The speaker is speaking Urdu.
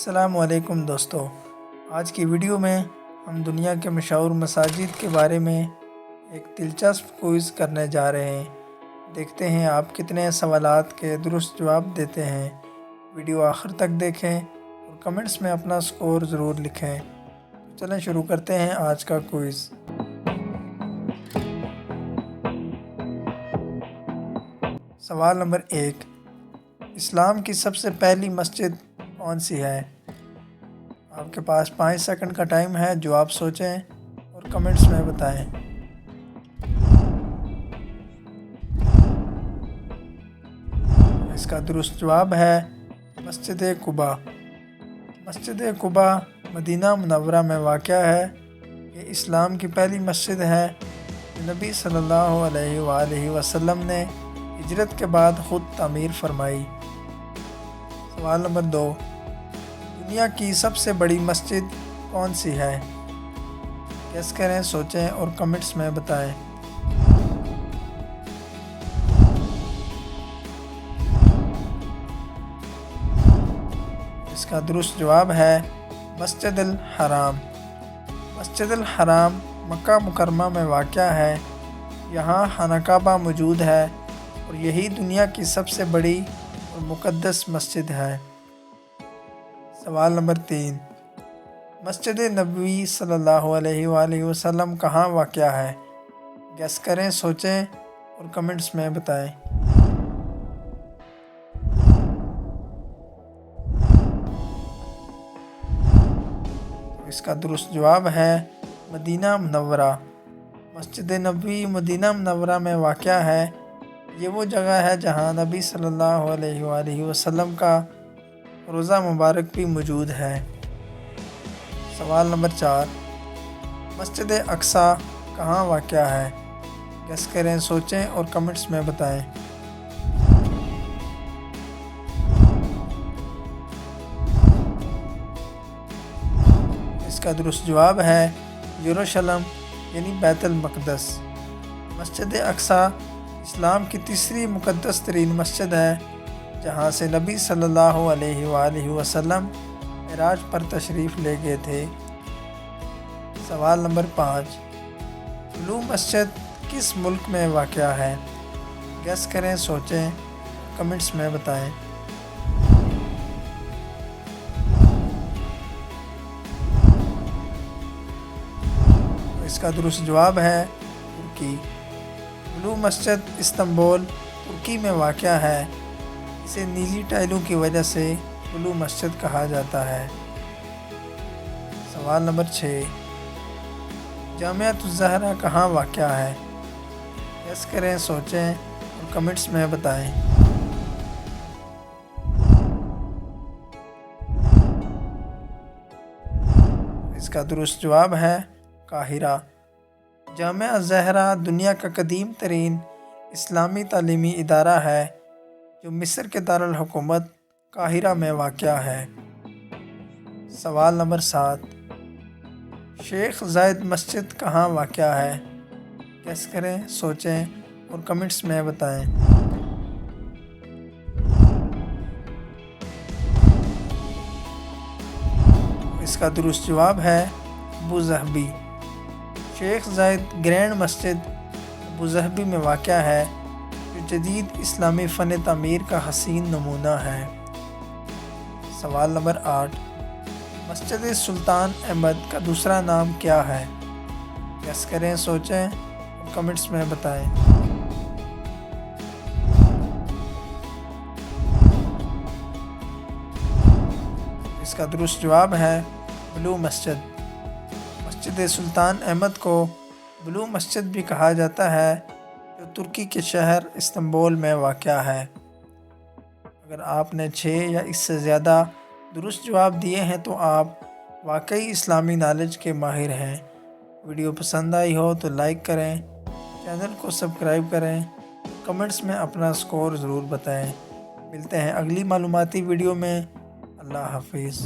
السلام علیکم دوستو، آج کی ویڈیو میں ہم دنیا کے مشہور مساجد کے بارے میں ایک دلچسپ کوئز کرنے جا رہے ہیں۔ دیکھتے ہیں آپ کتنے سوالات کے درست جواب دیتے ہیں۔ ویڈیو آخر تک دیکھیں اور کمنٹس میں اپنا سکور ضرور لکھیں۔ چلیں شروع کرتے ہیں آج کا کوئز۔ سوال نمبر 1، اسلام کی سب سے پہلی مسجد کون سی ہے؟ آپ کے پاس 5 سیکنڈ کا ٹائم ہے، جواب سوچیں اور کمنٹس میں بتائیں۔ اس کا درست جواب ہے مسجد قباء۔ مسجد قباء مدینہ منورہ میں واقع ہے۔ یہ اسلام کی پہلی مسجد ہے جو نبی صلی اللہ علیہ وآلہ وسلم نے ہجرت کے بعد خود تعمیر فرمائی۔ سوال نمبر 2، دنیا کی سب سے بڑی مسجد کون سی ہے؟ گیس کریں، سوچیں اور کمنٹس میں بتائیں۔ اس کا درست جواب ہے مسجد الحرام۔ مسجد الحرام مکہ مکرمہ میں واقع ہے۔ یہاں خانہ کعبہ موجود ہے اور یہی دنیا کی سب سے بڑی اور مقدس مسجد ہے۔ سوال نمبر 3، مسجد نبوی صلی اللہ علیہ وآلہ وسلم کہاں واقع ہے؟ گیس کریں، سوچیں اور کمنٹس میں بتائیں۔ اس کا درست جواب ہے مدینہ منورہ۔ مسجد نبوی مدینہ منورہ میں واقع ہے۔ یہ وہ جگہ ہے جہاں نبی صلی اللہ علیہ وآلہ وسلم کا روضہ مبارک بھی موجود ہے۔ سوال نمبر 4، مسجد اقصیٰ کہاں واقع ہے؟ گیس کریں، سوچیں اور کمنٹس میں بتائیں۔ اس کا درست جواب ہے یروشلم یعنی بیت المقدس۔ مسجد اقصیٰ اسلام کی تیسری مقدس ترین مسجد ہے، جہاں سے نبی صلی اللہ علیہ وآلہ وسلم معراج پر تشریف لے گئے تھے۔ سوال نمبر 5، بلو مسجد کس ملک میں واقع ہے؟ گیس کریں، سوچیں، کمنٹس میں بتائیں۔ اس کا درست جواب ہے ترکی۔ بلو مسجد استنبول ترکی میں واقع ہے۔ اسے نیلی ٹائلوں کی وجہ سے بلو مسجد کہا جاتا ہے۔ سوال نمبر 6، جامعۃ الزہرا کہاں واقع ہے؟ گیس کریں، سوچیں اور کمنٹس میں بتائیں۔ اس کا درست جواب ہے قاہرہ۔ جامعہ الزہرا دنیا کا قدیم ترین اسلامی تعلیمی ادارہ ہے جو مصر کے دارالحکومت قاہرہ میں واقع ہے۔ سوال نمبر 7، شیخ زاید مسجد کہاں واقع ہے؟ گیس کریں، سوچیں اور کمنٹس میں بتائیں۔ اس کا درست جواب ہے ابوظہبی۔ شیخ زاید گرینڈ مسجد ابوظہبی میں واقع ہے جو جدید اسلامی فن تعمیر کا حسین نمونہ ہے۔ سوال نمبر 8، مسجد سلطان احمد کا دوسرا نام کیا ہے؟ گیس کریں، سوچیں اور کمنٹس میں بتائیں۔ اس کا درست جواب ہے بلو مسجد۔ مسجد سلطان احمد کو بلو مسجد بھی کہا جاتا ہے جو ترکی کے شہر استنبول میں واقع ہے۔ اگر آپ نے 6 یا اس سے زیادہ درست جواب دیے ہیں تو آپ واقعی اسلامی نالج کے ماہر ہیں۔ ویڈیو پسند آئی ہو تو لائک کریں، چینل کو سبسکرائب کریں، کمنٹس میں اپنا سکور ضرور بتائیں۔ ملتے ہیں اگلی معلوماتی ویڈیو میں۔ اللہ حافظ۔